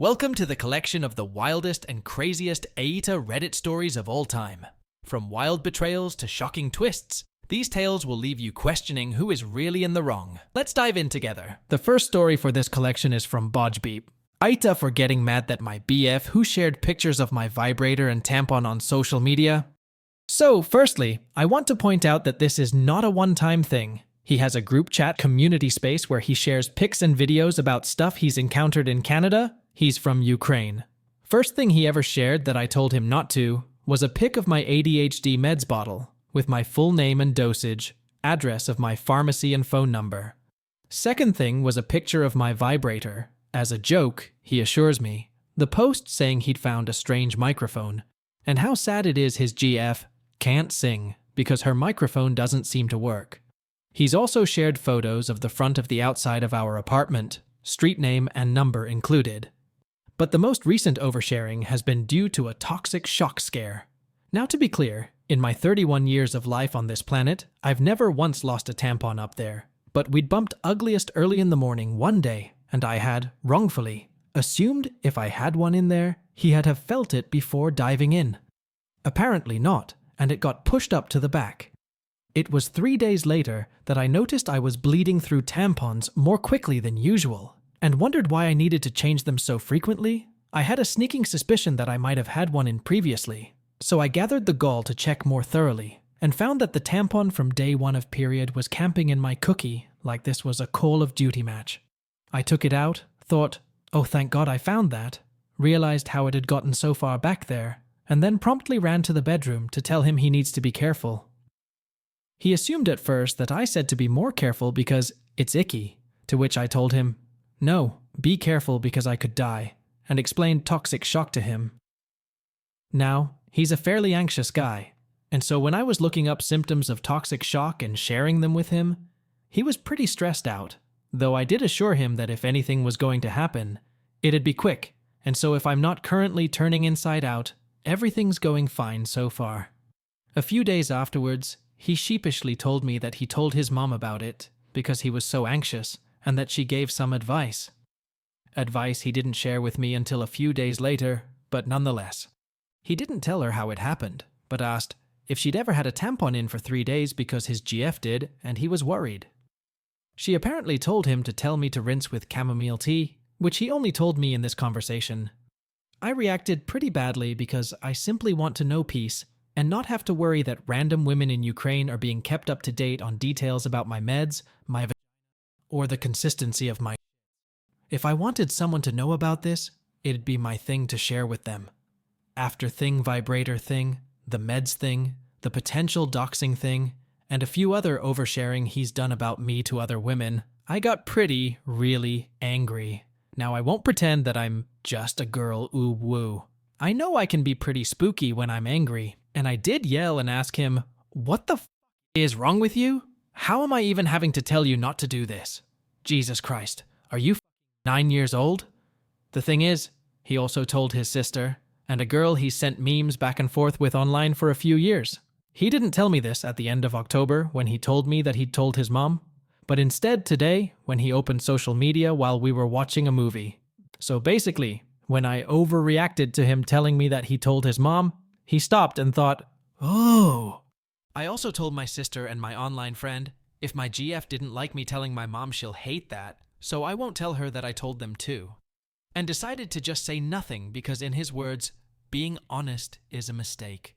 Welcome to the collection of the wildest and craziest AITA Reddit stories of all time. From wild betrayals to shocking twists, these tales will leave you questioning who is really in the wrong. Let's dive in together. The first story for this collection is from Bodgebeep. AITA for getting mad that my BF who shared pictures of my vibrator and tampon on social media. So, firstly, I want to point out that this is not a one-time thing. He has a group chat community space where he shares pics and videos about stuff he's encountered in Canada. He's from Ukraine. First thing he ever shared that I told him not to was a pic of my ADHD meds bottle with my full name and dosage, address of my pharmacy and phone number. Second thing was a picture of my vibrator. As a joke, he assures me, the post saying he'd found a strange microphone, and how sad it is his GF can't sing because her microphone doesn't seem to work. He's also shared photos of the front of the outside of our apartment, street name and number included. But the most recent oversharing has been due to a toxic shock scare. Now to be clear, in my 31 years of life on this planet, I've never once lost a tampon up there. But we'd bumped ugliest early in the morning one day, and I had, wrongfully, assumed if I had one in there, he had have felt it before diving in. Apparently not, and it got pushed up to the back. It was 3 days later that I noticed I was bleeding through tampons more quickly than usual, and wondered why I needed to change them so frequently. I had a sneaking suspicion that I might have had one in previously, so I gathered the gall to check more thoroughly, and found that the tampon from day one of period was camping in my cookie like this was a Call of Duty match. I took it out, thought, oh thank God I found that, realized how it had gotten so far back there, and then promptly ran to the bedroom to tell him he needs to be careful. He assumed at first that I said to be more careful because it's icky, to which I told him, no, be careful because I could die, and explained toxic shock to him. Now, he's a fairly anxious guy, and so when I was looking up symptoms of toxic shock and sharing them with him, he was pretty stressed out, though I did assure him that if anything was going to happen, it'd be quick, and so if I'm not currently turning inside out, everything's going fine so far. A few days afterwards, he sheepishly told me that he told his mom about it because he was so anxious and that she gave some advice. Advice he didn't share with me until a few days later, but nonetheless. He didn't tell her how it happened, but asked if she'd ever had a tampon in for 3 days because his GF did and he was worried. She apparently told him to tell me to rinse with chamomile tea, which he only told me in this conversation. I reacted pretty badly because I simply want to know peace and not have to worry that random women in Ukraine are being kept up to date on details about my meds, my vagina, or the consistency of my. If I wanted someone to know about this, it'd be my thing to share with them. After thing vibrator thing, the meds thing, the potential doxing thing, and a few other oversharing he's done about me to other women, I got really angry. Now I won't pretend that I'm just a girl ooh woo. I know I can be pretty spooky when I'm angry, and I did yell and ask him, what the f*** is wrong with you? How am I even having to tell you not to do this? Jesus Christ, are you 9 years old? The thing is, he also told his sister, and a girl he sent memes back and forth with online for a few years. He didn't tell me this at the end of October when he told me that he'd told his mom, but instead today when he opened social media while we were watching a movie. So basically, when I overreacted to him telling me that he told his mom, he stopped and thought, oh. I also told my sister and my online friend, if my GF didn't like me telling my mom, she'll hate that, so I won't tell her that I told them too. And decided to just say nothing because in his words, being honest is a mistake.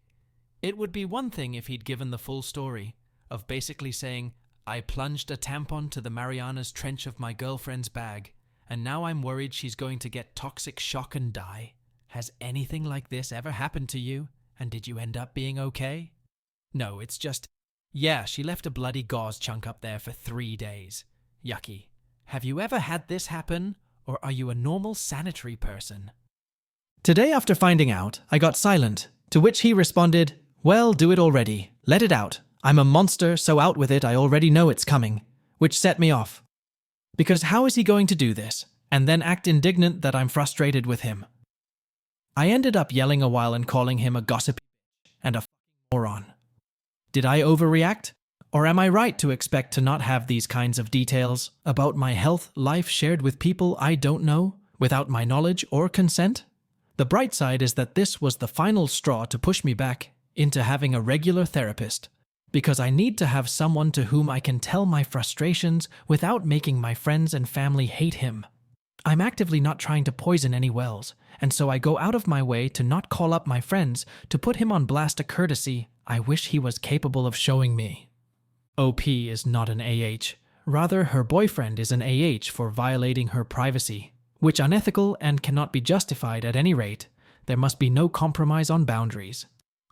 It would be one thing if he'd given the full story, of basically saying, I plunged a tampon to the Mariana's Trench of my girlfriend's bag, and now I'm worried she's going to get toxic shock and die. Has anything like this ever happened to you? And did you end up being okay? No, it's just, yeah, she left a bloody gauze chunk up there for 3 days. Yucky. Have you ever had this happen, or are you a normal sanitary person? Today after finding out, I got silent, to which he responded, well, do it already. Let it out. I'm a monster, so out with it, I already know it's coming. Which set me off. Because how is he going to do this, and then act indignant that I'm frustrated with him? I ended up yelling a while and calling him a gossipy and a moron. Did I overreact? Or am I right to expect to not have these kinds of details about my health life shared with people I don't know without my knowledge or consent? The bright side is that this was the final straw to push me back into having a regular therapist, because I need to have someone to whom I can tell my frustrations without making my friends and family hate him. I'm actively not trying to poison any wells, and so I go out of my way to not call up my friends to put him on blast a courtesy I wish he was capable of showing me. OP is not an AH. Rather, her boyfriend is an AH for violating her privacy, which is unethical and cannot be justified at any rate. There must be no compromise on boundaries.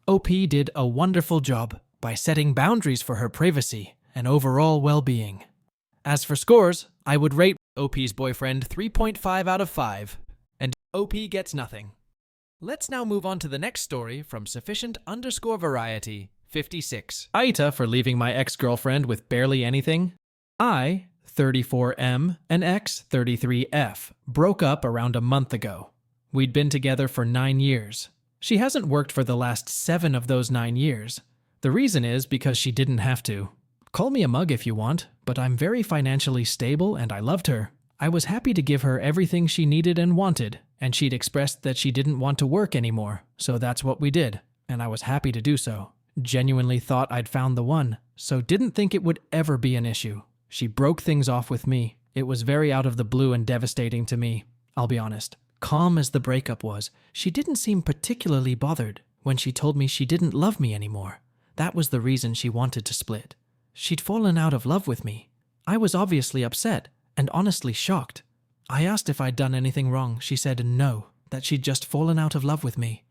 OP did a wonderful job by setting boundaries for her privacy and overall well-being. As for scores, I would rate OP's boyfriend 3.5 out of 5, and OP gets nothing. Let's now move on to the next story from sufficient_variety 56. AITA for leaving my ex-girlfriend with barely anything. I, 34M, and X, 33F, broke up around a month ago. We'd been together for 9 years. She hasn't worked for the last 7 of those 9 years. The reason is because she didn't have to. Call me a mug if you want, but I'm very financially stable and I loved her. I was happy to give her everything she needed and wanted, and she'd expressed that she didn't want to work anymore, so that's what we did, and I was happy to do so. Genuinely thought I'd found the one, so didn't think it would ever be an issue. She broke things off with me. It was very out of the blue and devastating to me, I'll be honest. Calm as the breakup was, she didn't seem particularly bothered when she told me she didn't love me anymore. That was the reason she wanted to split. She'd fallen out of love with me. I was obviously upset and honestly shocked. I asked if I'd done anything wrong. She said no, that she'd just fallen out of love with me.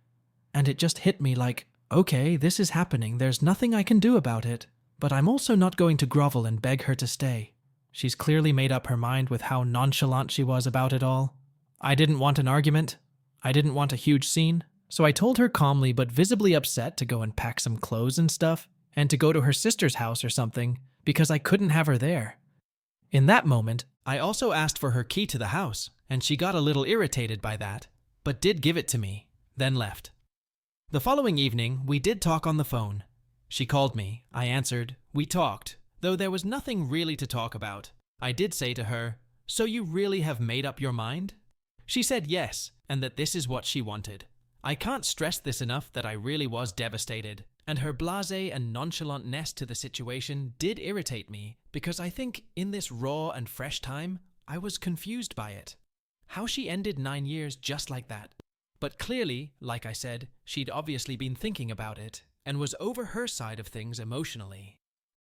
And it just hit me like, okay, this is happening. There's nothing I can do about it. But I'm also not going to grovel and beg her to stay. She's clearly made up her mind with how nonchalant she was about it all. I didn't want an argument. I didn't want a huge scene. So I told her calmly but visibly upset to go and pack some clothes and stuff, and to go to her sister's house or something, because I couldn't have her there. In that moment, I also asked for her key to the house, and she got a little irritated by that, but did give it to me, then left. The following evening, we did talk on the phone. She called me, I answered, we talked, though there was nothing really to talk about. I did say to her, "So you really have made up your mind?" She said yes, and that this is what she wanted. I can't stress this enough that I really was devastated, and her blasé and nonchalantness to the situation did irritate me, because I think in this raw and fresh time, I was confused by it. How she ended 9 years just like that. But clearly, like I said, she'd obviously been thinking about it, and was over her side of things emotionally.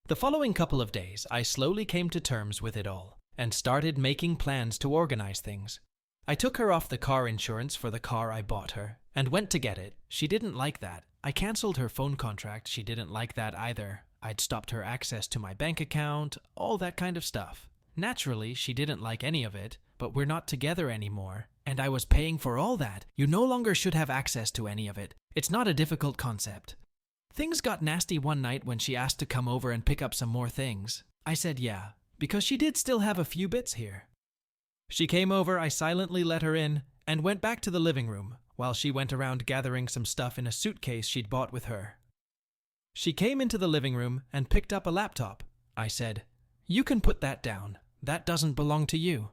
The following couple of days, I slowly came to terms with it all, and started making plans to organize things. I took her off the car insurance for the car I bought her, and went to get it. She didn't like that. I cancelled her phone contract. She didn't like that either. I'd stopped her access to my bank account, all that kind of stuff. Naturally, she didn't like any of it, but we're not together anymore, and I was paying for all that. You no longer should have access to any of it. It's not a difficult concept. Things got nasty one night when she asked to come over and pick up some more things. I said yeah, because she did still have a few bits here. She came over, I silently let her in, and went back to the living room, while she went around gathering some stuff in a suitcase she'd bought with her. She came into the living room and picked up a laptop. I said, "You can put that down. That doesn't belong to you."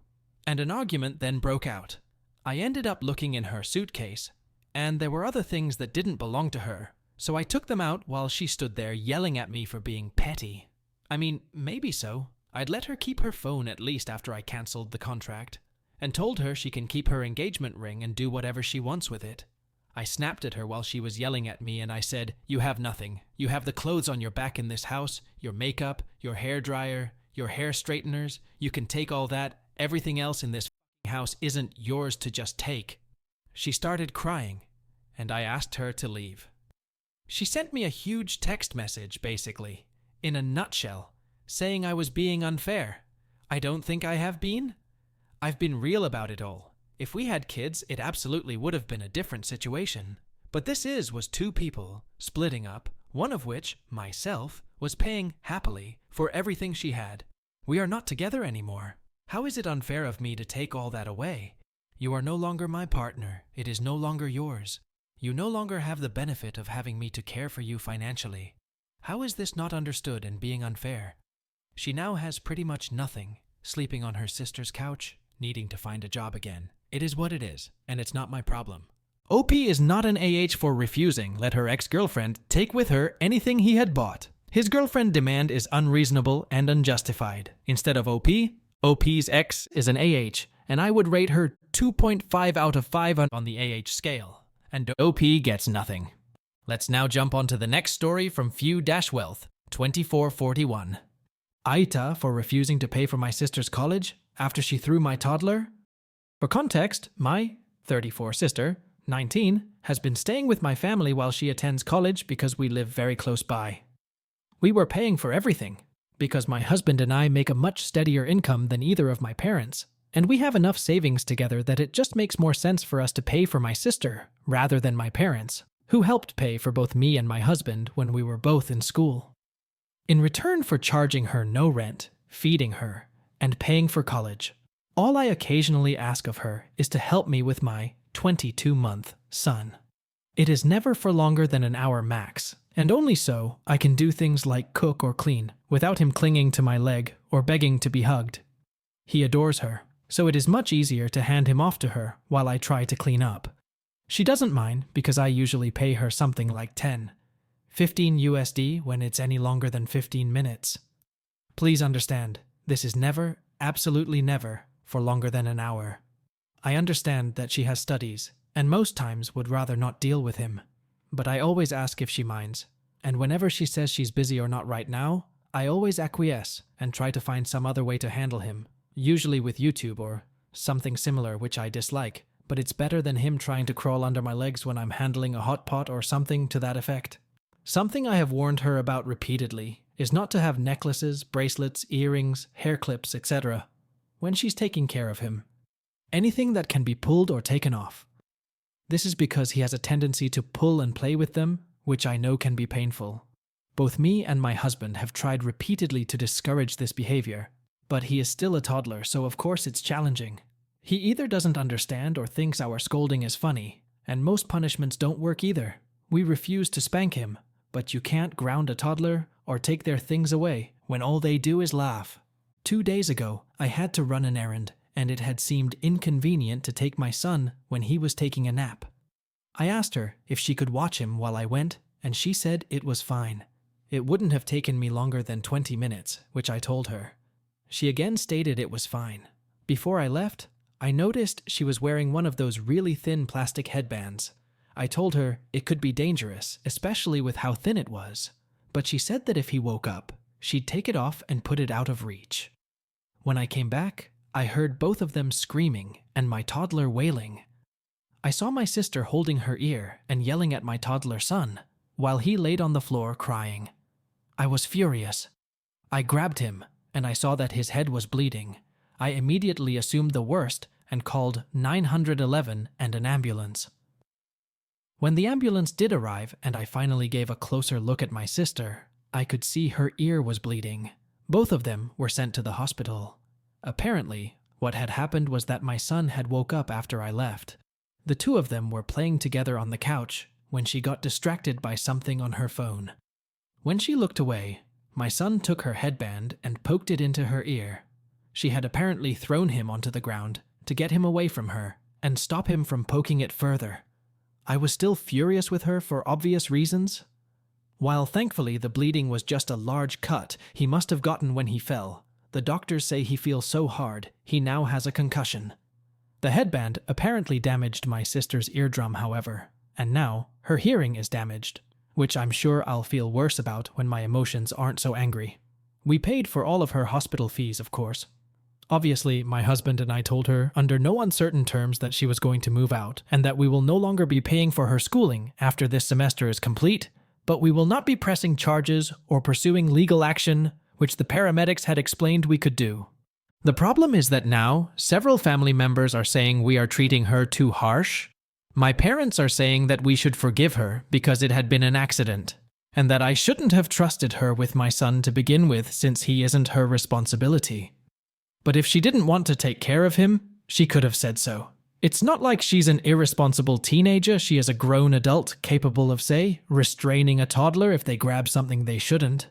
And an argument then broke out. I ended up looking in her suitcase, and there were other things that didn't belong to her, so I took them out while she stood there yelling at me for being petty. I mean, maybe so. I'd let her keep her phone at least after I cancelled the contract, and told her she can keep her engagement ring and do whatever she wants with it. I snapped at her while she was yelling at me and I said, "You have nothing. You have the clothes on your back in this house, your makeup, your hair dryer, your hair straighteners. You can take all that. Everything else in this house isn't yours to just take." She started crying, and I asked her to leave. She sent me a huge text message, basically, in a nutshell, saying I was being unfair. I don't think I have been. I've been real about it all. If we had kids, it absolutely would have been a different situation. But this was two people splitting up, one of which, myself, was paying happily for everything she had. We are not together anymore. How is it unfair of me to take all that away? You are no longer my partner. It is no longer yours. You no longer have the benefit of having me to care for you financially. How is this not understood and being unfair? She now has pretty much nothing, sleeping on her sister's couch, needing to find a job again. It is what it is, and it's not my problem. OP is not an AH for refusing let her ex-girlfriend take with her anything he had bought. His girlfriend demand is unreasonable and unjustified. Instead of OP's ex is an AH, and I would rate her 2.5 out of 5 on the AH scale. And OP gets nothing. Let's now jump on to the next story from Few-Wealth, 2441. AITA for refusing to pay for my sister's college after she threw my toddler. For context, my 34 sister, 19, has been staying with my family while she attends college because we live very close by. We were paying for everything because my husband and I make a much steadier income than either of my parents, and we have enough savings together that it just makes more sense for us to pay for my sister rather than my parents, who helped pay for both me and my husband when we were both in school. In return for charging her no rent, feeding her, and paying for college, all I occasionally ask of her is to help me with my 22-month son. It is never for longer than an hour max, and only so I can do things like cook or clean without him clinging to my leg or begging to be hugged. He adores her, so it is much easier to hand him off to her while I try to clean up. She doesn't mind because I usually pay her something like 15 USD when it's any longer than 15 minutes. Please understand, this is never, absolutely never, for longer than an hour. I understand that she has studies, and most times would rather not deal with him, but I always ask if she minds, and whenever she says she's busy or not right now, I always acquiesce and try to find some other way to handle him, usually with YouTube or something similar which I dislike, but it's better than him trying to crawl under my legs when I'm handling a hot pot or something to that effect. Something I have warned her about repeatedly is not to have necklaces, bracelets, earrings, hair clips, etc. when she's taking care of him. Anything that can be pulled or taken off. This is because he has a tendency to pull and play with them, which I know can be painful. Both me and my husband have tried repeatedly to discourage this behavior, but he is still a toddler, so of course it's challenging. He either doesn't understand or thinks our scolding is funny, and most punishments don't work either. We refuse to spank him, but you can't ground a toddler or take their things away when all they do is laugh. 2 days ago, I had to run an errand, and it had seemed inconvenient to take my son when he was taking a nap. I asked her if she could watch him while I went, and she said it was fine. It wouldn't have taken me longer than 20 minutes, which I told her. She again stated it was fine. Before I left, I noticed she was wearing one of those really thin plastic headbands. I told her it could be dangerous, especially with how thin it was, but she said that if he woke up, she'd take it off and put it out of reach. When I came back, I heard both of them screaming and my toddler wailing. I saw my sister holding her ear and yelling at my toddler son, while he laid on the floor crying. I was furious. I grabbed him, and I saw that his head was bleeding. I immediately assumed the worst and called 911 and an ambulance. When the ambulance did arrive and I finally gave a closer look at my sister, I could see her ear was bleeding. Both of them were sent to the hospital. Apparently, what had happened was that my son had woke up after I left. The two of them were playing together on the couch when she got distracted by something on her phone. When she looked away, my son took her headband and poked it into her ear. She had apparently thrown him onto the ground to get him away from her and stop him from poking it further. I was still furious with her for obvious reasons. While thankfully the bleeding was just a large cut he must have gotten when he fell, the doctors say he feels so hard he now has a concussion. The headband apparently damaged my sister's eardrum, however, and now her hearing is damaged, which I'm sure I'll feel worse about when my emotions aren't so angry. We paid for all of her hospital fees, of course. Obviously, my husband and I told her under no uncertain terms that she was going to move out and that we will no longer be paying for her schooling after this semester is complete, but we will not be pressing charges or pursuing legal action, which the paramedics had explained we could do. The problem is that now, several family members are saying we are treating her too harsh. My parents are saying that we should forgive her because it had been an accident, and that I shouldn't have trusted her with my son to begin with since he isn't her responsibility. But if she didn't want to take care of him, she could have said so. It's not like she's an irresponsible teenager. She is a grown adult capable of, say, restraining a toddler if they grab something they shouldn't.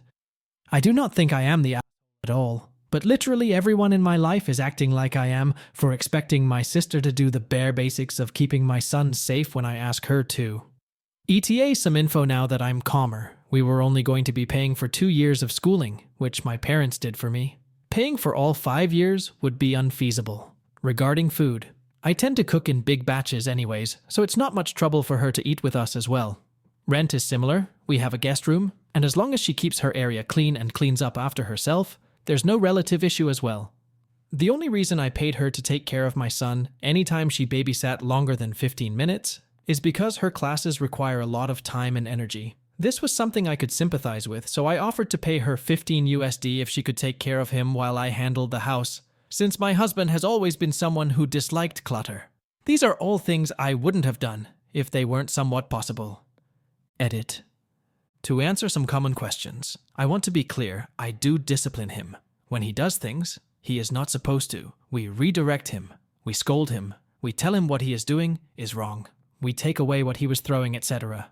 I do not think I am the asshole at all, but literally everyone in my life is acting like I am for expecting my sister to do the bare basics of keeping my son safe when I ask her to. ETA some info now that I'm calmer. We were only going to be paying for 2 years of schooling, which my parents did for me. Paying for all 5 years would be unfeasible. Regarding food, I tend to cook in big batches anyways, so it's not much trouble for her to eat with us as well. Rent is similar, we have a guest room, and as long as she keeps her area clean and cleans up after herself, there's no relative issue as well. The only reason I paid her to take care of my son anytime she babysat longer than 15 minutes is because her classes require a lot of time and energy. This was something I could sympathize with, so I offered to pay her $15 if she could take care of him while I handled the house, since my husband has always been someone who disliked clutter. These are all things I wouldn't have done if they weren't somewhat possible. Edit. To answer some common questions, I want to be clear, I do discipline him. When he does things he is not supposed to, we redirect him, we scold him, we tell him what he is doing is wrong, we take away what he was throwing, etc.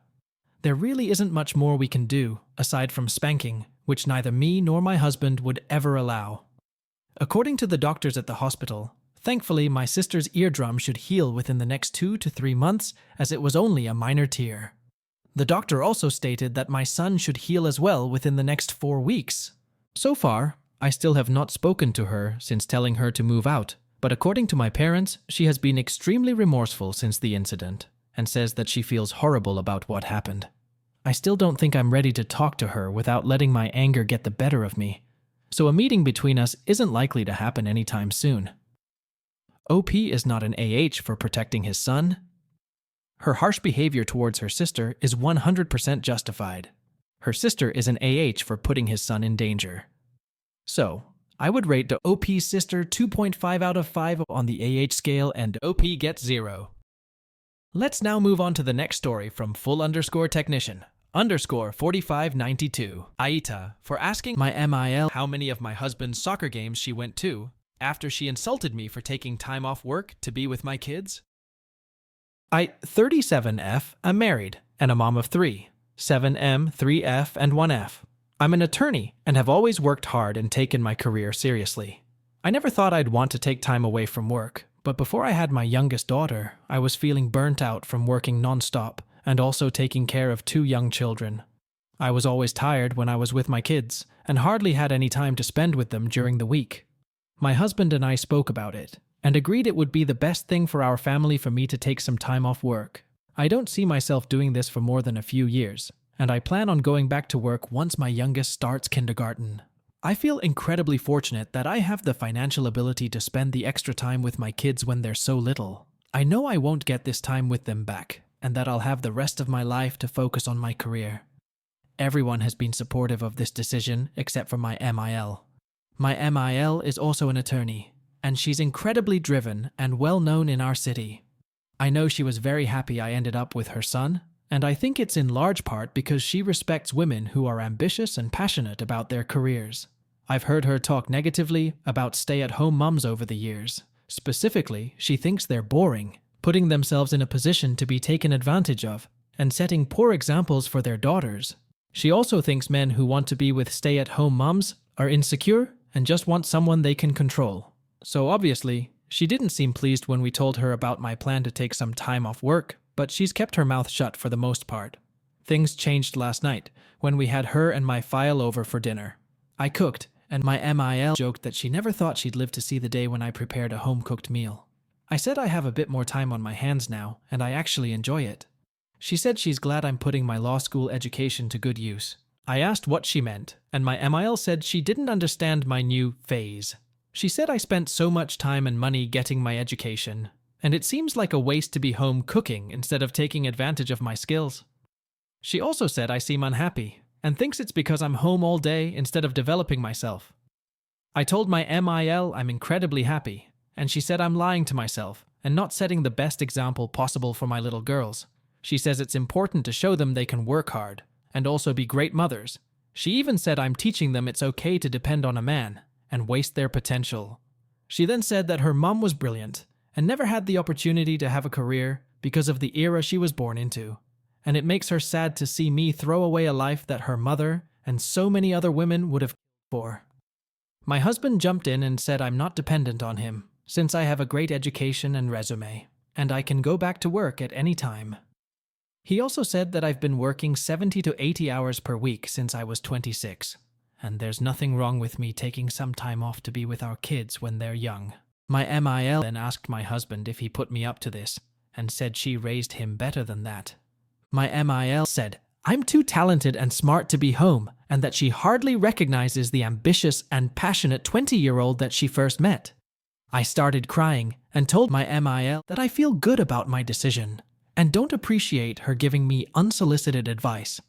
There really isn't much more we can do, aside from spanking, which neither me nor my husband would ever allow. According to the doctors at the hospital, thankfully my sister's eardrum should heal within the next 2 to 3 months, as it was only a minor tear. The doctor also stated that my son should heal as well within the next 4 weeks. So far, I still have not spoken to her since telling her to move out, but according to my parents, she has been extremely remorseful since the incident, and says that she feels horrible about what happened. I still don't think I'm ready to talk to her without letting my anger get the better of me, so a meeting between us isn't likely to happen anytime soon. OP is not an AH for protecting his son. Her harsh behavior towards her sister is 100% justified. Her sister is an AH for putting his son in danger. So, I would rate the OP's sister 2.5 out of 5 on the AH scale, and OP gets 0. Let's now move on to the next story from full_technician_4592 AITA for asking my MIL how many of my husband's soccer games she went to after she insulted me for taking time off work to be with my kids. 37F, I'm married and a mom of 3, 7M, 3F, and 1F. I'm an attorney and have always worked hard and taken my career seriously. I never thought I'd want to take time away from work, but before I had my youngest daughter, I was feeling burnt out from working nonstop and also taking care of 2 young children. I was always tired when I was with my kids and hardly had any time to spend with them during the week. My husband and I spoke about it and agreed it would be the best thing for our family for me to take some time off work. I don't see myself doing this for more than a few years, and I plan on going back to work once my youngest starts kindergarten. I feel incredibly fortunate that I have the financial ability to spend the extra time with my kids when they're so little. I know I won't get this time with them back, and that I'll have the rest of my life to focus on my career. Everyone has been supportive of this decision except for my MIL. My MIL is also an attorney, and she's incredibly driven and well known in our city. I know she was very happy I ended up with her son, and I think it's in large part because she respects women who are ambitious and passionate about their careers. I've heard her talk negatively about stay-at-home mums over the years. Specifically, she thinks they're boring, putting themselves in a position to be taken advantage of, and setting poor examples for their daughters. She also thinks men who want to be with stay-at-home mums are insecure and just want someone they can control. So obviously, she didn't seem pleased when we told her about my plan to take some time off work, but she's kept her mouth shut for the most part. Things changed last night when we had her and my file over for dinner. I cooked, and my MIL joked that she never thought she'd live to see the day when I prepared a home-cooked meal. I said I have a bit more time on my hands now, and I actually enjoy it. She said she's glad I'm putting my law school education to good use. I asked what she meant, and my MIL said she didn't understand my new phase. She said I spent so much time and money getting my education, and it seems like a waste to be home cooking instead of taking advantage of my skills. She also said I seem unhappy, and thinks it's because I'm home all day instead of developing myself. I told my MIL I'm incredibly happy, and she said I'm lying to myself and not setting the best example possible for my little girls. She says it's important to show them they can work hard and also be great mothers. She even said I'm teaching them it's okay to depend on a man and waste their potential. She then said that her mom was brilliant and never had the opportunity to have a career because of the era she was born into, and it makes her sad to see me throw away a life that her mother and so many other women would have killed for. My husband jumped in and said I'm not dependent on him, since I have a great education and resume, and I can go back to work at any time. He also said that I've been working 70 to 80 hours per week since I was 26, and there's nothing wrong with me taking some time off to be with our kids when they're young. My MIL then asked my husband if he put me up to this, and said she raised him better than that. My MIL said, I'm too talented and smart to be home, and that she hardly recognizes the ambitious and passionate 20-year-old that she first met. I started crying and told my MIL that I feel good about my decision, and don't appreciate her giving me unsolicited advice.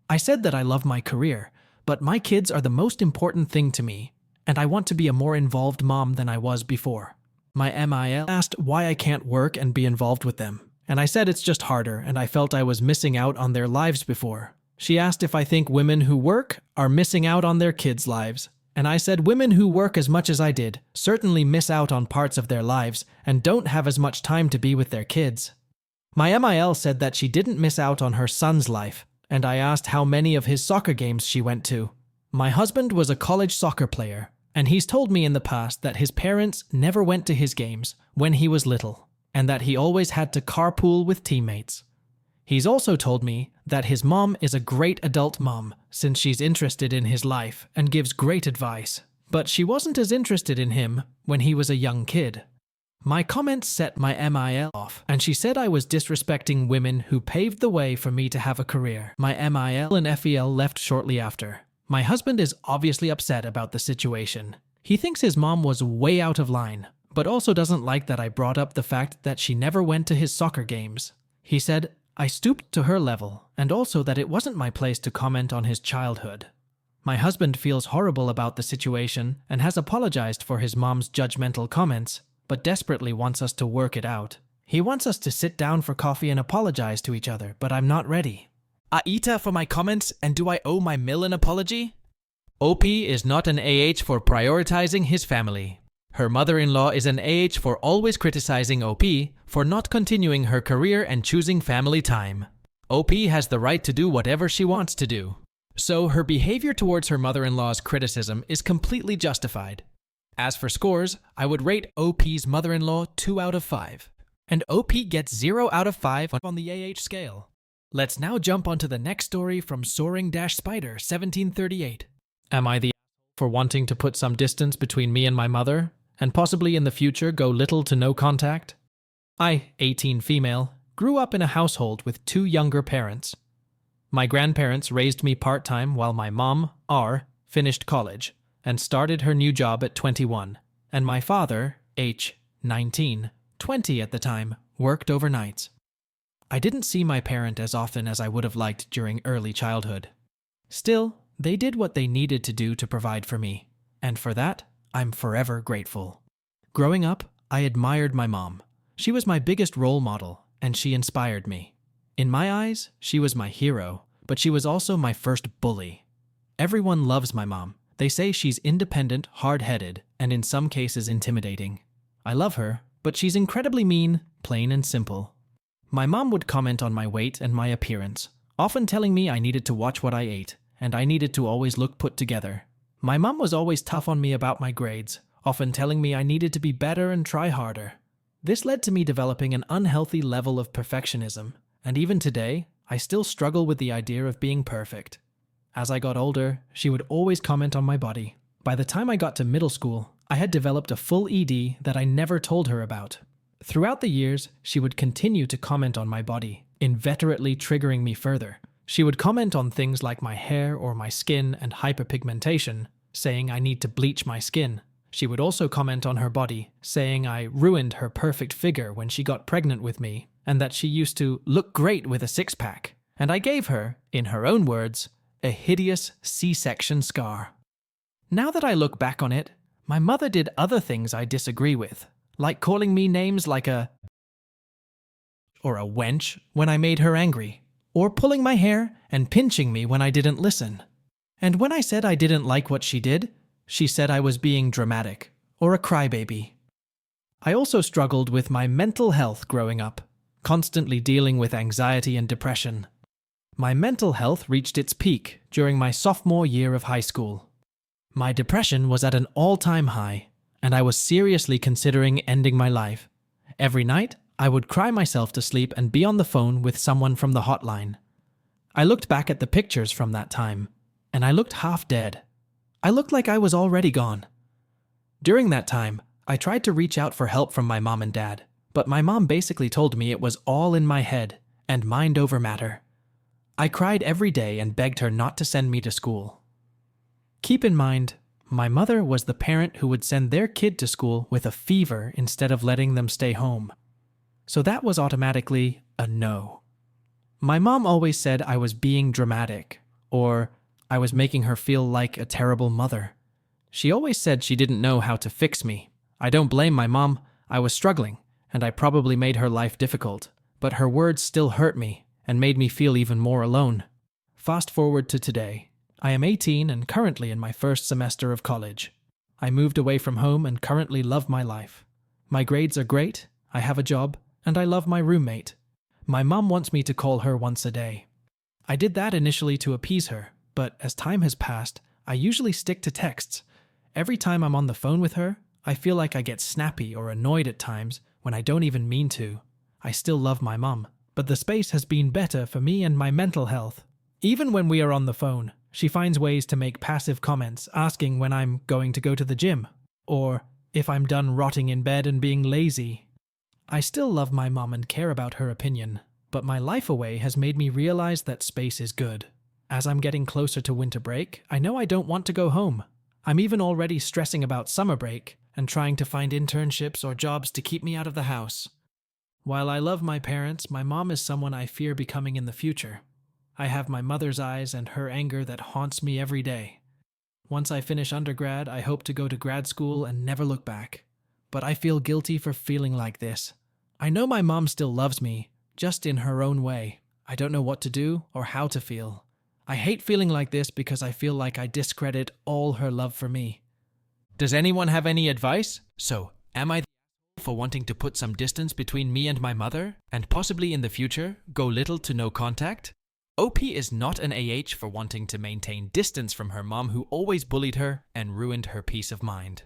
I said that I love my career, but my kids are the most important thing to me, and I want to be a more involved mom than I was before. My MIL asked why I can't work and be involved with them, and I said it's just harder and I felt I was missing out on their lives before. She asked if I think women who work are missing out on their kids' lives, and I said women who work as much as I did certainly miss out on parts of their lives and don't have as much time to be with their kids. My MIL said that she didn't miss out on her son's life, and I asked how many of his soccer games she went to. My husband was a college soccer player, and he's told me in the past that his parents never went to his games when he was little, and that he always had to carpool with teammates. He's also told me that his mom is a great adult mom since she's interested in his life and gives great advice, but she wasn't as interested in him when he was a young kid. My comments set my MIL off, and she said I was disrespecting women who paved the way for me to have a career. My MIL and FEL left shortly after. My husband is obviously upset about the situation. He thinks his mom was way out of line, but also doesn't like that I brought up the fact that she never went to his soccer games. He said I stooped to her level, and also that it wasn't my place to comment on his childhood. My husband feels horrible about the situation and has apologized for his mom's judgmental comments, but desperately wants us to work it out. He wants us to sit down for coffee and apologize to each other, but I'm not ready. AITA for my comments, and do I owe my mill an apology? OP is not an AH for prioritizing his family. Her mother-in-law is an AH for always criticizing OP for not continuing her career and choosing family time. OP has the right to do whatever she wants to do. So her behavior towards her mother-in-law's criticism is completely justified. As for scores, I would rate OP's mother-in-law 2 out of 5. And OP gets 0 out of 5 on the AH scale. Let's now jump onto the next story from Soaring-Spider 1738. Am I the for wanting to put some distance between me and my mother, and possibly in the future go little to no contact? I, 18 female, grew up in a household with 2 younger parents. My grandparents raised me part-time while my mom, R, finished college and started her new job at 21, and my father, H, 19, 20 at the time, worked overnights. I didn't see my parent as often as I would have liked during early childhood. Still, they did what they needed to do to provide for me, and for that, I'm forever grateful. Growing up, I admired my mom. She was my biggest role model, and she inspired me. In my eyes, she was my hero, but she was also my first bully. Everyone loves my mom. They say she's independent, hard-headed, and in some cases intimidating. I love her, but she's incredibly mean, plain and simple. My mom would comment on my weight and my appearance, often telling me I needed to watch what I ate, and I needed to always look put together. My mom was always tough on me about my grades, often telling me I needed to be better and try harder. This led to me developing an unhealthy level of perfectionism, and even today, I still struggle with the idea of being perfect. As I got older, she would always comment on my body. By the time I got to middle school, I had developed a full ED that I never told her about. Throughout the years, she would continue to comment on my body, inveterately triggering me further. She would comment on things like my hair or my skin and hyperpigmentation, saying I need to bleach my skin. She would also comment on her body, saying I ruined her perfect figure when she got pregnant with me, and that she used to look great with a six-pack. And I gave her, in her own words, a hideous C-section scar. Now that I look back on it, my mother did other things I disagree with, like calling me names like a wench when I made her angry, or pulling my hair and pinching me when I didn't listen. And when I said I didn't like what she did, she said I was being dramatic, or a crybaby. I also struggled with my mental health growing up, constantly dealing with anxiety and depression. My mental health reached its peak during my sophomore year of high school. My depression was at an all-time high, and I was seriously considering ending my life. Every night, I would cry myself to sleep and be on the phone with someone from the hotline. I looked back at the pictures from that time, and I looked half dead. I looked like I was already gone. During that time, I tried to reach out for help from my mom and dad, but my mom basically told me it was all in my head and mind over matter. I cried every day and begged her not to send me to school. Keep in mind, my mother was the parent who would send their kid to school with a fever instead of letting them stay home. So that was automatically a no. My mom always said I was being dramatic, or I was making her feel like a terrible mother. She always said she didn't know how to fix me. I don't blame my mom. I was struggling, and I probably made her life difficult, but her words still hurt me and made me feel even more alone. Fast forward to today. I am 18 and currently in my first semester of college. I moved away from home and currently love my life. My grades are great, I have a job, and I love my roommate. My mom wants me to call her once a day. I did that initially to appease her, but as time has passed, I usually stick to texts. Every time I'm on the phone with her, I feel like I get snappy or annoyed at times when I don't even mean to. I still love my mom, but the space has been better for me and my mental health. Even when we are on the phone, she finds ways to make passive comments asking when I'm going to go to the gym, or if I'm done rotting in bed and being lazy. I still love my mom and care about her opinion, but my life away has made me realize that space is good. As I'm getting closer to winter break, I know I don't want to go home. I'm even already stressing about summer break and trying to find internships or jobs to keep me out of the house. While I love my parents, my mom is someone I fear becoming in the future. I have my mother's eyes and her anger that haunts me every day. Once I finish undergrad, I hope to go to grad school and never look back. But I feel guilty for feeling like this. I know my mom still loves me, just in her own way. I don't know what to do or how to feel. I hate feeling like this because I feel like I discredit all her love for me. Does anyone have any advice? So, am I the asshole for wanting to put some distance between me and my mother, and possibly in the future, go little to no contact? OP is not an AH for wanting to maintain distance from her mom who always bullied her and ruined her peace of mind.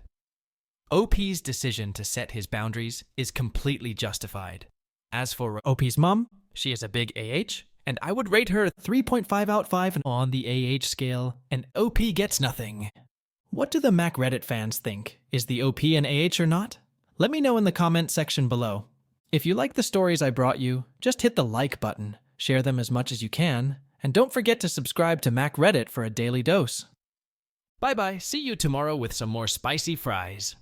OP's decision to set his boundaries is completely justified. As for OP's mom, she is a big AH, and I would rate her 3.5 out of 5 on the AH scale, and OP gets nothing. What do the Mac Reddit fans think? Is the OP an AH or not? Let me know in the comment section below. If you like the stories I brought you, just hit the like button, share them as much as you can, and don't forget to subscribe to Mac Reddit for a daily dose. Bye bye, see you tomorrow with some more spicy fries.